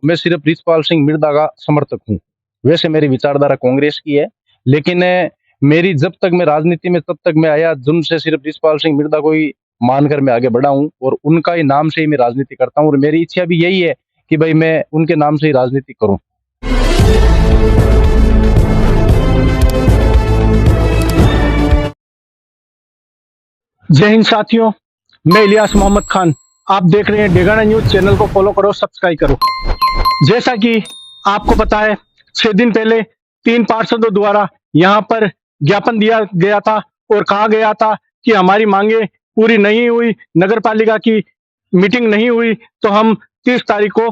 मैं सिर्फ रिचपाल सिंह मिर्दा का समर्थक हूँ। वैसे मेरी विचारधारा कांग्रेस की है, लेकिन मेरी जब तक मैं राजनीति में तब तक मैं आया जुर्म से सिर्फ रिचपाल सिंह मिर्दा को ही मानकर मैं आगे बढ़ा हूँ और उनका ही नाम से ही मैं राजनीति करता हूँ और मेरी इच्छा भी यही है कि भाई मैं उनके नाम से ही राजनीति करूँ। जय हिंद साथियों, मैं इलियास मोहम्मद खान। आप देख रहे हैं डेगाना न्यूज। चैनल को फॉलो करो, सब्सक्राइब करो। जैसा कि आपको पता है, 6 दिन पहले 3 पार्षदों द्वारा यहां पर ज्ञापन दिया गया था और कहा गया था कि हमारी मांगे पूरी नहीं हुई, नगर पालिका की मीटिंग नहीं हुई तो हम 30 तारीख को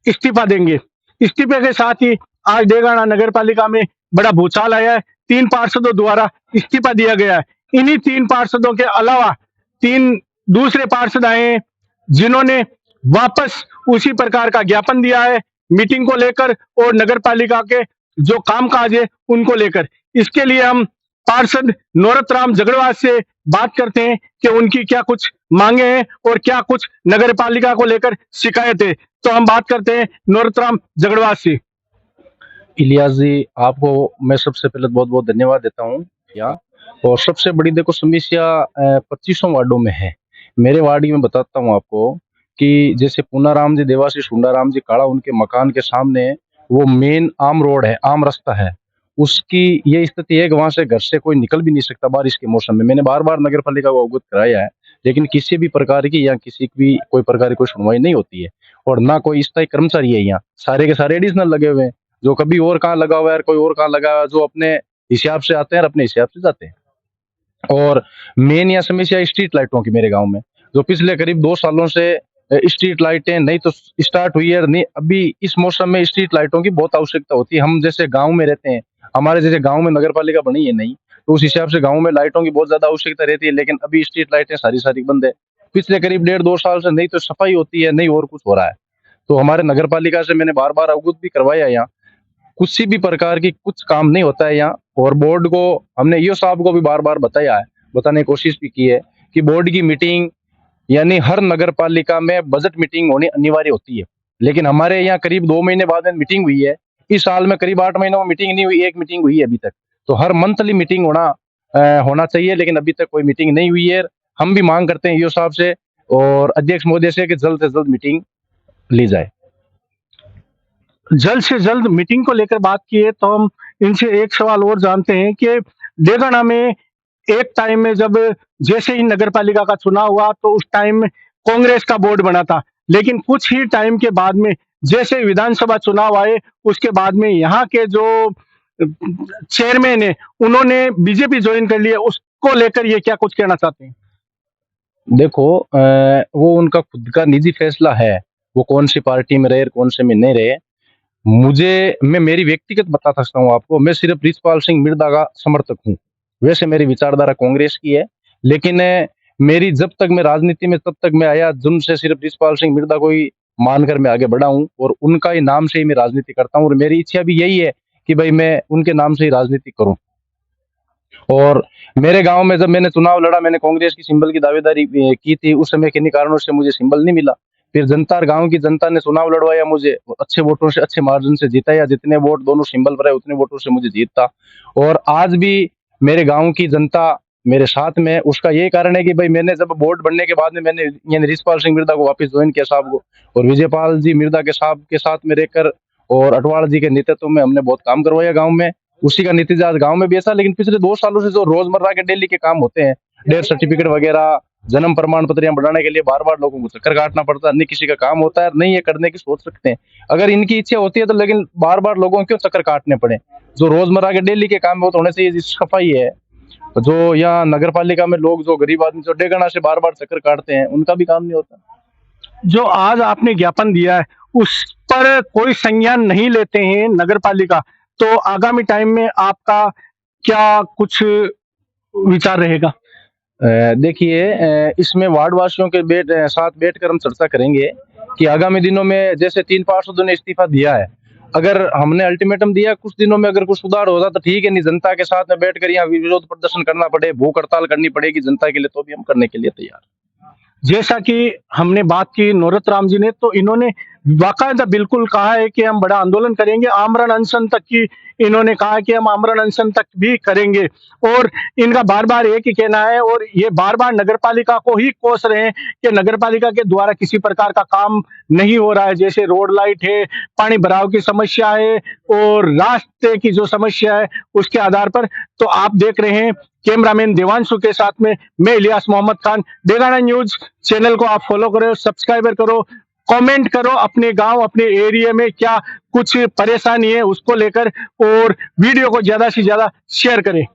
इस्तीफा देंगे। इस्तीफे के साथ ही आज डेगाना नगर पालिका में बड़ा भूचाल आया है। 3 पार्षदों द्वारा इस्तीफा दिया गया है। इन्हीं 3 पार्षदों के अलावा 3 दूसरे पार्षद आए हैं जिन्होंने वापस उसी प्रकार का ज्ञापन दिया है मीटिंग को लेकर और नगर पालिका के जो कामकाज है उनको लेकर। इसके लिए हम पार्षद नौरतराम झगड़वास से बात करते हैं कि उनकी क्या कुछ मांगे हैं और क्या कुछ नगर पालिका को लेकर शिकायत है। तो हम बात करते हैं नौरतराम झगड़वास से। इलियास जी, आपको मैं सबसे पहले बहुत बहुत धन्यवाद देता हूँ यहाँ। और सबसे बड़ी देखो समस्या 25 वार्डों में है। मेरे वार्ड में बताता हूँ आपको कि जैसे पूनाराम जी, देवासी सुंडाराम जी काड़ा, उनके मकान के सामने वो मेन आम रोड है, आम रास्ता है, उसकी ये स्थिति है कि वहां से घर से कोई निकल भी नहीं सकता बारिश के मौसम में। मैंने बार बार नगर पालिका को अवगत कराया है, लेकिन किसी भी प्रकार की या किसी भी कोई प्रकार की कोई सुनवाई नहीं होती है और ना कोई स्थायी कर्मचारी है। यहाँ सारे के सारे एडिशनल लगे हुए हैं, जो कभी और कहाँ लगा हुआ है, कोई और कहाँ लगा हुआ है, जो अपने हिसाब से आते हैं और अपने हिसाब से जाते हैं। और मेन यहाँ समस्या स्ट्रीट लाइटों की मेरे गांव में, जो पिछले करीब 2 सालों से स्ट्रीट लाइटें नहीं तो स्टार्ट हुई है, नहीं अभी इस मौसम में स्ट्रीट लाइटों की बहुत आवश्यकता होती है। हम जैसे गांव में रहते हैं, हमारे जैसे गांव में नगर पालिका बनी है नहीं, तो उस हिसाब से गांव में लाइटों की बहुत ज्यादा आवश्यकता रहती है, लेकिन अभी स्ट्रीट लाइटें सारी सारी बंद है। पिछले करीब 1.5-2 साल से नहीं तो सफाई होती है, नहीं और कुछ हो रहा है। तो हमारे नगर पालिका से मैंने बार बार अवगत भी करवाया, यहाँ किसी भी प्रकार की कुछ काम नहीं होता है यहाँ। और बोर्ड को हमने ईओ साहब को भी बार बार बताया है, बताने की कोशिश भी की है कि बोर्ड की मीटिंग यानी हर नगर पालिका में बजट मीटिंग होनी अनिवार्य होती है, लेकिन हमारे यहाँ करीब 2 महीने बाद में मीटिंग हुई है। इस साल में करीब 8 महीनों में मीटिंग नहीं हुई, एक मीटिंग हुई है अभी तक। तो हर मंथली मीटिंग होना चाहिए, लेकिन अभी तक कोई मीटिंग नहीं हुई है। हम भी मांग करते हैं ईओ साहब से और अध्यक्ष महोदय से कि जल्द से जल्द मीटिंग ली जाए। जल्द से जल्द मीटिंग को लेकर बात की है तो हम इनसे एक सवाल और जानते हैं कि डेगाना में एक टाइम में जब जैसे ही नगर पालिका का चुनाव हुआ तो उस टाइम में कांग्रेस का बोर्ड बना था, लेकिन कुछ ही टाइम के बाद में जैसे विधानसभा चुनाव आए उसके बाद में यहाँ के जो चेयरमैन है उन्होंने बीजेपी ज्वाइन कर लिया। उसको लेकर ये क्या कुछ कहना चाहते हैं? देखो वो उनका खुद का निजी फैसला है, वो कौन सी पार्टी में रहे कौन से में नहीं रहे। मैं मेरी व्यक्तिगत बता सकता हूँ आपको, मैं सिर्फ रिचपाल सिंह मिर्दा का समर्थक हूँ। वैसे मेरी विचारधारा कांग्रेस की है, लेकिन मेरी जब तक मैं राजनीति में तब तक मैं आया जुर्म से सिर्फ रिचपाल सिंह मिर्दा को ही मानकर मैं आगे बढ़ा हूँ और उनका ही नाम से ही मैं राजनीति करता हूँ और मेरी इच्छा भी यही है कि भाई मैं उनके नाम से ही राजनीति करूँ। और मेरे गांव में जब मैंने चुनाव लड़ा, मैंने कांग्रेस की सिंबल की दावेदारी की थी। उस समय किन्हीं कारणों से मुझे सिंबल नहीं मिला। फिर जनता और गांव की जनता ने चुनाव लड़वाया, मुझे अच्छे वोटों से, अच्छे मार्जिन से जिताया। जितने वोट दोनों सिंबल पर है उतने वोटों से मुझे जीतता। और आज भी मेरे गांव की जनता मेरे साथ में। उसका यही कारण है कि भाई मैंने जब बोर्ड बनने के बाद में मैंने यानी रिचपाल सिंह मिर्दा को वापस ज्वाइन किया साहब को, और विजयपाल जी मिर्दा के साहब के साथ में रहकर और अटवाड़ जी के नेतृत्व में हमने बहुत काम करवाया गाँव में। उसी का नतीजा आज गांव में भी ऐसा। लेकिन पिछले 2 सालों से जो रोजमर्रा के डेली के काम होते हैं, डेथ सर्टिफिकेट वगैरह, जन्म प्रमाण पत्र बनाने के लिए बार बार लोगों को चक्कर काटना पड़ता है। नहीं किसी का काम होता है, नहीं ये करने की सोच सकते हैं। अगर इनकी इच्छा होती है तो, लेकिन बार बार लोगों को क्यों चक्कर काटने पड़े? जो रोजमर्रा के डेली के काम होने चाहिए, सफाई है, जो यहाँ नगर पालिका में लोग, जो गरीब आदमी जो डेगना से बार बार चक्कर काटते हैं, उनका भी काम नहीं होता। जो आज आपने ज्ञापन दिया है उस पर कोई संज्ञान नहीं लेते हैं नगर पालिका, तो आगामी टाइम में आपका क्या कुछ विचार रहेगा? देखिए, इसमें वार्ड वासियों के साथ बैठकर हम चर्चा करेंगे कि आगामी दिनों में जैसे 3 पार्षदों ने इस्तीफा दिया है, अगर हमने अल्टीमेटम दिया कुछ दिनों में अगर कुछ सुधार होता तो ठीक है, नहीं जनता के साथ में बैठकर यहाँ विरोध प्रदर्शन करना पड़े, भूख हड़ताल करनी पड़ेगी जनता के लिए, तो भी हम करने के लिए तैयार। जैसा कि हमने बात की नौरतराम जी ने, तो इन्होंने बाकायदा बिल्कुल कहा है कि हम बड़ा आंदोलन करेंगे, आमरण अनशन तक की इन्होंने कहा कि हम आमरण अनशन तक भी करेंगे। और इनका बार-बार एक ही कहना है और ये बार-बार नगरपालिका को ही कोस रहे हैं कि नगरपालिका के द्वारा किसी प्रकार का काम नहीं हो रहा है, जैसे रोड लाइट है, पानी भराव की समस्या है और रास्ते की जो समस्या है उसके आधार पर। तो आप देख रहे हैं कैमरामैन देवांशु के साथ में मैं इलियास मोहम्मद खान। डेगाना न्यूज चैनल को आप फॉलो करो, सब्सक्राइबर करो, कमेंट करो अपने गांव अपने एरिया में क्या कुछ परेशानी है उसको लेकर और वीडियो को ज्यादा से ज्यादा शेयर करें।